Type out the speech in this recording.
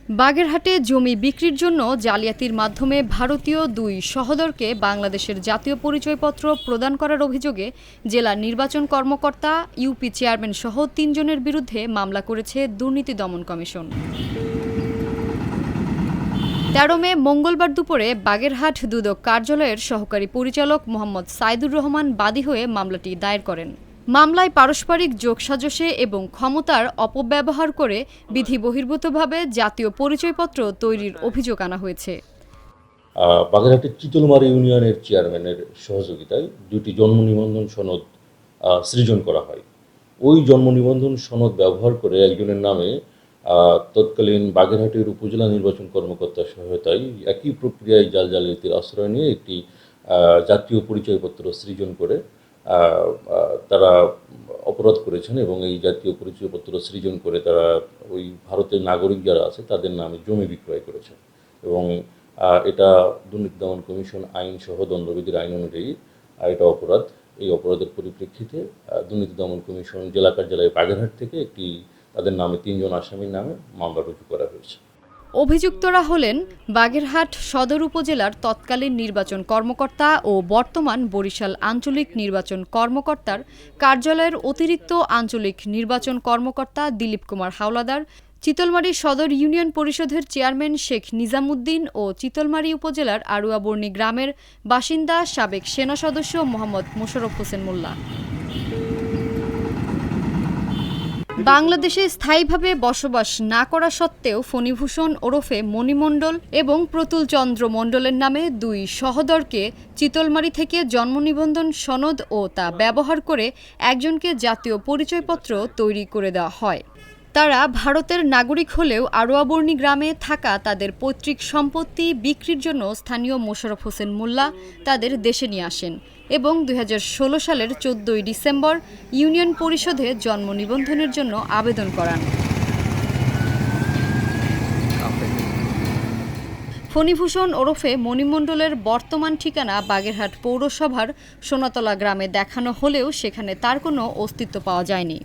বাগেরহাটে জমি বিক্রির জন্য জালিয়াতির মাধ্যমে ভারতীয় দুই সহোদরকে বাংলাদেশের জাতীয় পরিচয়পত্র প্রদান করার অভিযোগে জেলা নির্বাচন কর্মকর্তা, ইউপি চেয়ারম্যান সহ ৩ জনের বিরুদ্ধে মামলা করেছে দুর্নীতি দমন কমিশন। ১৩ মে মঙ্গলবার দুপুরে বাগেরহাট দুদক কার্যালয়ের সহকারী পরিচালক মোহাম্মদ সাইদুর রহমান বাদী হয়ে মামলাটি দায়ের করেন। মামলায় পারস্পরিক যোগসাজশে এবং ক্ষমতার অপব্যবহার করে বিধিবহির্ভূতভাবে জাতীয় পরিচয়পত্র তৈরির অভিযোগ আনা হয়েছে। বাগেরহাটের চিতলমারী ইউনিয়নের চেয়ারম্যানের সহযোগিতায় দুটি জন্ম নিবন্ধন সনদ সৃজন করা হয়। ওই জন্ম নিবন্ধন সনদ ব্যবহার করে একজনের নামে তৎকালীন বাগেরহাটের উপজেলা নির্বাচন কর্মকর্তার সহায়তায় একই প্রক্রিয়ায় জালিয়াতির আশ্রয় নিয়ে একটি জাতীয় পরিচয়পত্র সৃজন করে তারা অপরাধ করেছেন এবং এই জাতীয় পরিচয়পত্র সৃজন করে তারা ওই ভারতের নাগরিক যারা আছে তাদের নামে জমি বিক্রয় করেছেন এবং এটা দুর্নীতি দমন কমিশন আইন সহ দণ্ডবিধির আইন অনুযায়ী এটা অপরাধ। এই অপরাধের পরিপ্রেক্ষিতে দুর্নীতি দমন কমিশন জেলা কার্যালয় বাগেরহাট থেকে তাদের নামে ৩ জন আসামির নামে মামলা রুজু করা হয়েছে। অভিযুক্তরা হলেন বাগেরহাট সদর উপজেলার তৎকালীন নির্বাচন কর্মকর্তা ও বর্তমান বরিশাল আঞ্চলিক নির্বাচন কর্মকর্তার কার্যালয়ের অতিরিক্ত আঞ্চলিক নির্বাচন কর্মকর্তা দিলীপ কুমার হাওলাদার, চিতলমারী সদর ইউনিয়ন পরিষদের চেয়ারম্যান শেখ নিজামুদ্দিন ও চিতলমারী উপজেলার আড়ুয়াবর্ণী গ্রামের বাসিন্দা সাবেক সেনা সদস্য মোহাম্মদ মোশাররফ হোসেন মোল্লা। বাংলাদেশে স্থায়ীভাবে বসবাস না করা সত্ত্বেও ফণীভূষণ ওরফে মণিমণ্ডল এবং প্রতুল চন্দ্র মণ্ডলের নামে দুই সহোদরকে চিতলমারী থেকে জন্ম নিবন্ধন সনদ ও তা ব্যবহার করে একজনকে জাতীয় পরিচয়পত্র তৈরি করে দেওয়া হয়। তারা ভারতের নাগরিক হলেও আড়ুয়াবর্ণী গ্রামে থাকা তাদের পৈতৃক সম্পত্তি বিক্রির জন্য স্থানীয় মোশাররফ হোসেন মোল্লা তাদের দেশে নিয়ে আসেন এবং ২০১৬ সালের ১৪ ডিসেম্বর ইউনিয়ন পরিষদে জন্ম নিবন্ধনের জন্য আবেদন করান। ফণীভূষণ ওরফে মণিমণ্ডলের বর্তমান ঠিকানা বাগেরহাট পৌরসভার সোনাতলা গ্রামে দেখানো হলেও সেখানে তার কোনো অস্তিত্ব পাওয়া যায়নি।